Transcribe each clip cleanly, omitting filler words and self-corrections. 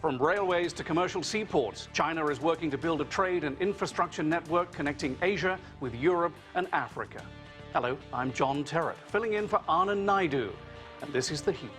From railways to commercial seaports, China is working to build a trade and infrastructure network connecting Asia with Europe and Africa. Hello, I'm John Terrett, filling in for Anand Naidu, and this is The Heat.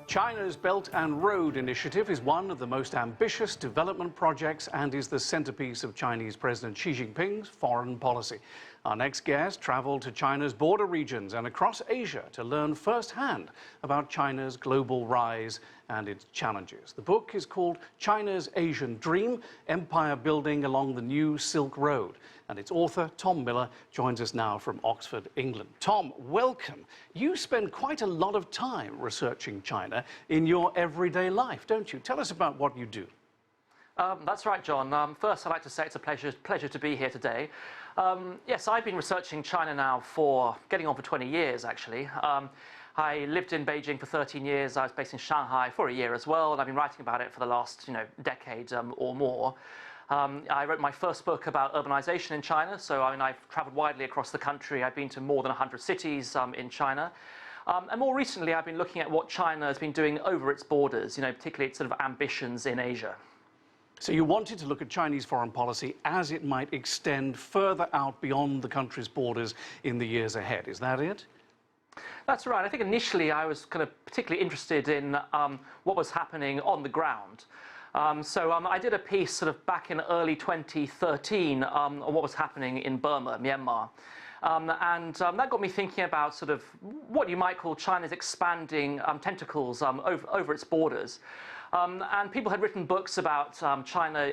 China's Belt and Road Initiative is one of the most ambitious development projects and is the centerpiece of Chinese President Xi Jinping's foreign policy. Our next guest traveled to China's border regions and across Asia to learn firsthand about China's global rise and its challenges. The book is called China's Asian Dream, Empire Building Along the New Silk Road. And its author, Tom Miller, joins us now from Oxford, England. Tom, welcome. You spend quite a lot of time researching China in your everyday life, don't you? Tell us about what you do. That's right, John. First, I'd like to say it's a pleasure to be here today. Yes, I've been researching China now for getting on for 20 years, actually. I lived in Beijing for 13 years. I was based in Shanghai for a year as well, and I've been writing about it for the last, decade or more. I wrote my first book about urbanization in China, so I've traveled widely across the country. I've been to more than 100 cities in China. And more recently, I've been looking at what China has been doing over its borders, particularly its sort of ambitions in Asia. So you wanted to look at Chinese foreign policy as it might extend further out beyond the country's borders in the years ahead. Is that it? That's right. I think initially I was kind of particularly interested in what was happening on the ground. I did a piece sort of back in early 2013 on what was happening in Burma, Myanmar. That got me thinking about sort of what you might call China's expanding tentacles over its borders. And people had written books about China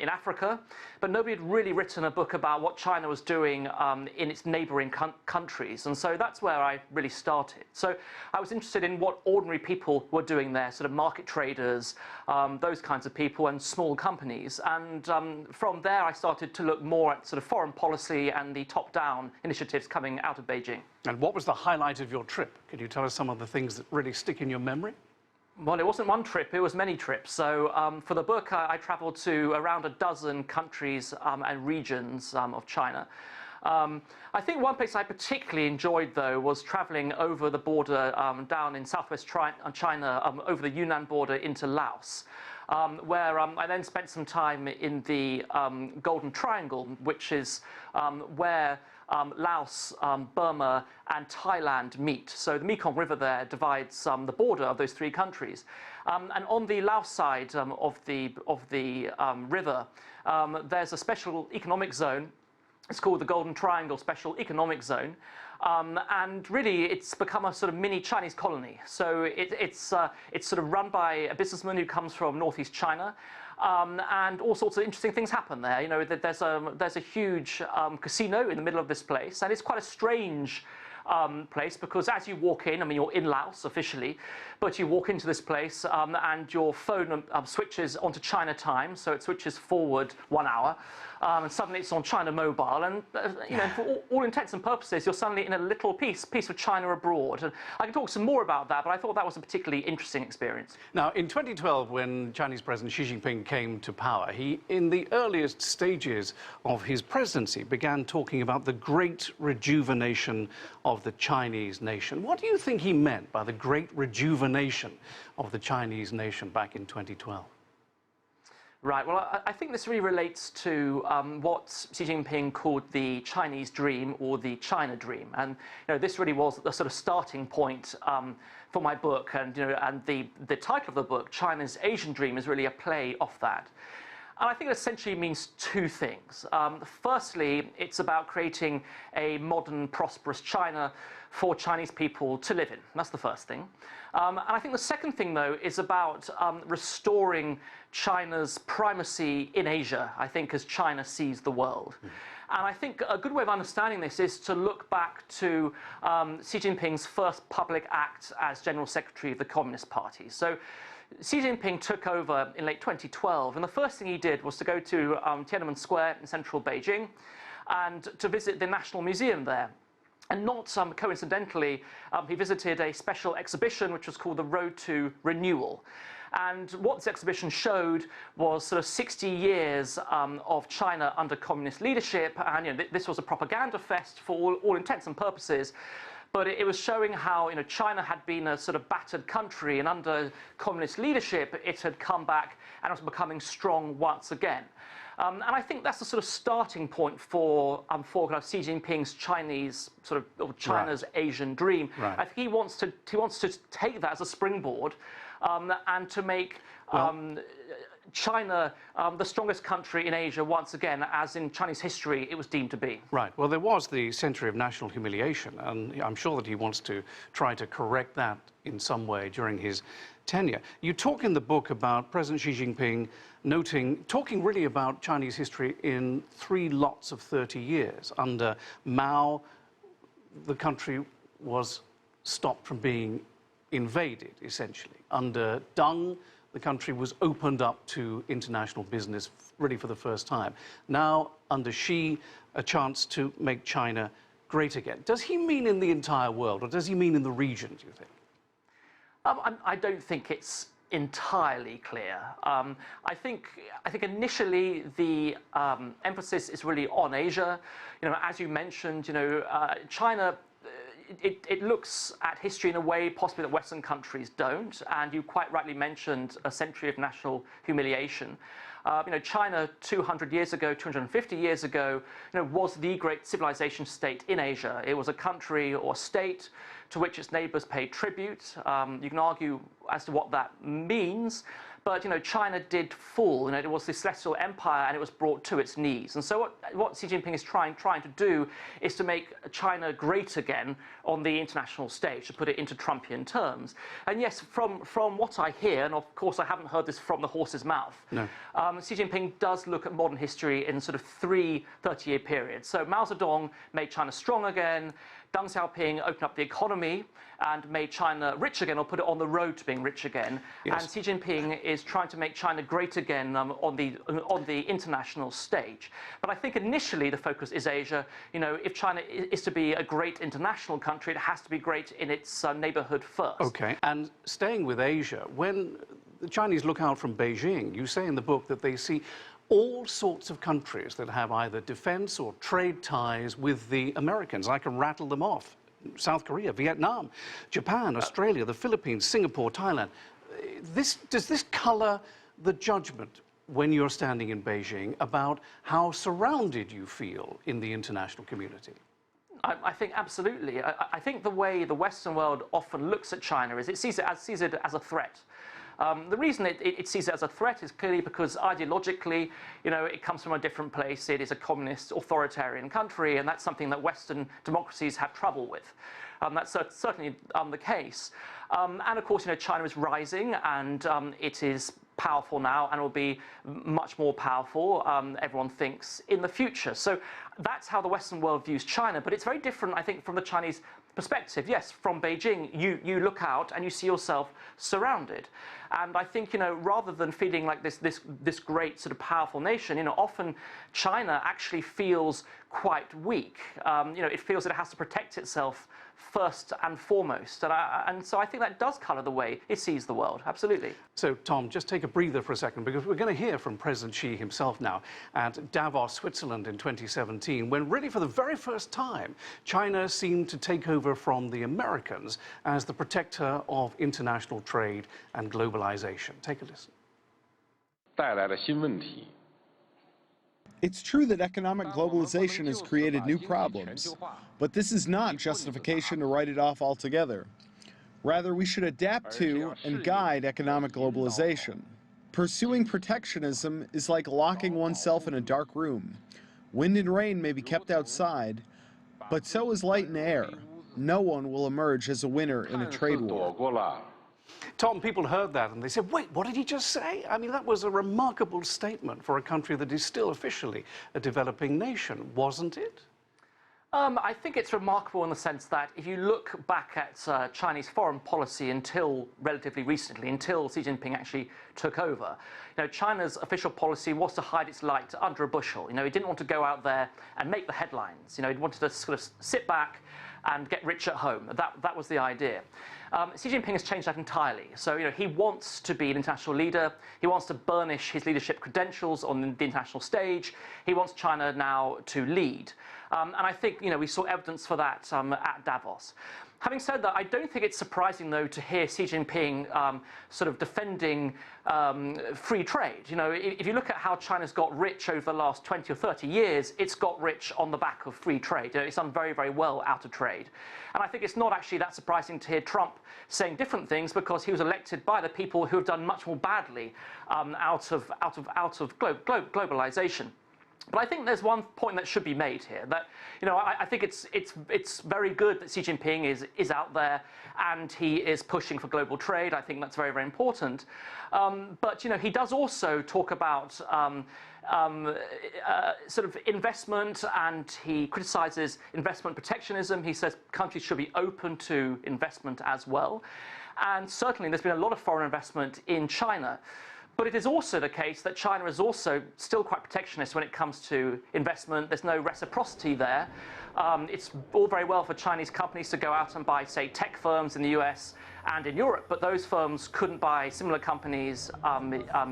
in Africa, but nobody had really written a book about what China was doing in its neighboring countries. And so that's where I really started. So I was interested in what ordinary people were doing there, sort of market traders, those kinds of people, and small companies. And from there, I started to look more at sort of foreign policy and the top-down initiatives coming out of Beijing. And what was the highlight of your trip? Could you tell us some of the things that really stick in your memory? Well, it wasn't one trip, it was many trips. So for the book, I traveled to around a dozen countries and regions of China. I think one place I particularly enjoyed, though, was traveling over the border down in southwest China, over the Yunnan border into Laos, where I then spent some time in the Golden Triangle, which is where Laos, Burma and Thailand meet. So the Mekong River there divides the border of those three countries. And on the Laos side of the river, there's a special economic zone. It's called the Golden Triangle Special Economic Zone. And really, it's become a sort of mini Chinese colony. So it's sort of run by a businessman who comes from northeast China. And all sorts of interesting things happen there. There's a huge casino in the middle of this place, and it's quite a strange place because as you walk in, you're in Laos officially, but you walk into this place and your phone switches onto China time, so it switches forward 1 hour, and suddenly it's on China Mobile, and for all intents and purposes, you're suddenly in a little piece of China abroad. And I can talk some more about that, but I thought that was a particularly interesting experience. Now, in 2012, when Chinese President Xi Jinping came to power, he, in the earliest stages of his presidency, began talking about the great rejuvenation of the Chinese nation. What do you think he meant by the great rejuvenation of the Chinese nation back in 2012? Right. Well, I think this really relates to what Xi Jinping called the Chinese dream or the China dream. And this really was the sort of starting point for my book. And the title of the book, China's Asian Dream, is really a play off that. And I think it essentially means two things. Firstly, it's about creating a modern, prosperous China for Chinese people to live in. That's the first thing. And I think the second thing, though, is about restoring China's primacy in Asia, I think, as China sees the world. And I think a good way of understanding this is to look back to Xi Jinping's first public act as General Secretary of the Communist Party. So Xi Jinping took over in late 2012, and the first thing he did was to go to Tiananmen Square in central Beijing and to visit the National Museum there. And not coincidentally, he visited a special exhibition which was called The Road to Renewal. And what this exhibition showed was sort of 60 years of China under communist leadership, and this was a propaganda fest for all intents and purposes. But it was showing how China had been a sort of battered country, and under communist leadership, it had come back and was becoming strong once again. And I think that's the sort of starting point for kind of Xi Jinping's Chinese or China's Asian dream. Right. I think he wants to take that as a springboard, and to make China the strongest country in Asia once again, as in Chinese history it was deemed to be. Right. Well, there was the century of national humiliation, and I'm sure that he wants to try to correct that in some way during his tenure. You talk in the book about President Xi Jinping talking really about Chinese history in 3 lots of 30 years. Under Mao, the country was stopped from being invaded, essentially. Under Deng, the country was opened up to international business really for the first time. Now, under Xi, a chance to make China great again. Does he mean in the entire world, or does he mean in the region, do you think? I don't think it's entirely clear. I think initially the emphasis is really on Asia. As you mentioned, China. It looks at history in a way possibly that Western countries don't, and you quite rightly mentioned a century of national humiliation. China 200 years ago, 250 years ago, was the great civilization state in Asia. It was a country or state to which its neighbors paid tribute. You can argue as to what that means, but China did fall. It was the celestial empire, and it was brought to its knees. And so what Xi Jinping is trying to do is to make China great again on the international stage, to put it into Trumpian terms. And yes, from what I hear, and of course I haven't heard this from the horse's mouth, no. Xi Jinping does look at modern history in sort of 3 30-year periods. So Mao Zedong made China strong again. Deng Xiaoping opened up the economy and made China rich again, or put it on the road to being rich again. Yes. And Xi Jinping is trying to make China great again on the international stage. But I think initially the focus is Asia. If China is to be a great international country, it has to be great in its neighborhood first. Okay. And staying with Asia, when the Chinese look out from Beijing, you say in the book that they see all sorts of countries that have either defense or trade ties with the Americans. I can rattle them off. South Korea, Vietnam, Japan, Australia, the Philippines, Singapore, Thailand. Does this color the judgment when you're standing in Beijing about how surrounded you feel in the international community? I think absolutely. I think the way the Western world often looks at China is it sees it as a threat. The reason it sees it as a threat is clearly because ideologically, it comes from a different place. It is a communist, authoritarian country, and that's something that Western democracies have trouble with. That's certainly the case. And of course, China is rising, and it is powerful now, and will be much more powerful, everyone thinks, in the future. So that's how the Western world views China, but it's very different, I think, from the Chinese perspective. Yes, from Beijing, you look out and you see yourself surrounded. And I think, rather than feeling like this great sort of powerful nation, often China actually feels quite weak. It feels that it has to protect itself first and foremost. And so I think that does colour the way it sees the world, absolutely. So, Tom, just take a breather for a second, because we're going to hear from President Xi himself now at Davos, Switzerland in 2017, when really for the very first time, China seemed to take over from the Americans as the protector of international trade and globalization. Take a listen. 带来了新问题。 It's true that economic globalization has created new problems, but this is not justification to write it off altogether. Rather, we should adapt to and guide economic globalization. Pursuing protectionism is like locking oneself in a dark room. Wind and rain may be kept outside, but so is light and air. No one will emerge as a winner in a trade war. Tom, people heard that and they said, wait, what did he just say? I mean, that was a remarkable statement for a country that is still officially a developing nation, wasn't it? I think it's remarkable in the sense that if you look back at Chinese foreign policy until relatively recently, until Xi Jinping actually took over, China's official policy was to hide its light under a bushel. It didn't want to go out there and make the headlines. It wanted to sort of sit back and get rich at home. That was the idea. Xi Jinping has changed that entirely. So, he wants to be an international leader. He wants to burnish his leadership credentials on the international stage. He wants China now to lead. And I think, we saw evidence for that at Davos. Having said that, I don't think it's surprising, though, to hear Xi Jinping sort of defending free trade. If you look at how China's got rich over the last 20 or 30 years, it's got rich on the back of free trade. It's done very, very well out of trade. And I think it's not actually that surprising to hear Trump saying different things, because he was elected by the people who have done much more badly out of globalization. But I think there's one point that should be made here, that I think it's very good that Xi Jinping is out there and he is pushing for global trade. I think that's very, very important. But he does also talk about sort of investment, and he criticizes investment protectionism. He says countries should be open to investment as well. And certainly there's been a lot of foreign investment in China. But it is also the case that China is also still quite protectionist when it comes to investment. There's no reciprocity there. It's all very well for Chinese companies to go out and buy, say, tech firms in the US and in Europe, but those firms couldn't buy similar companies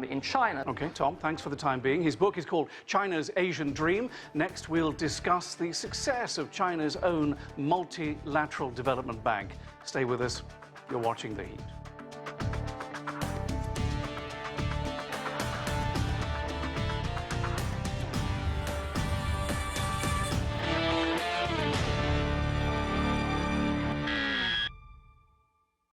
in China. OK, Tom, thanks for the time being. His book is called China's Asian Dream. Next, we'll discuss the success of China's own multilateral development bank. Stay with us. You're watching The Heat.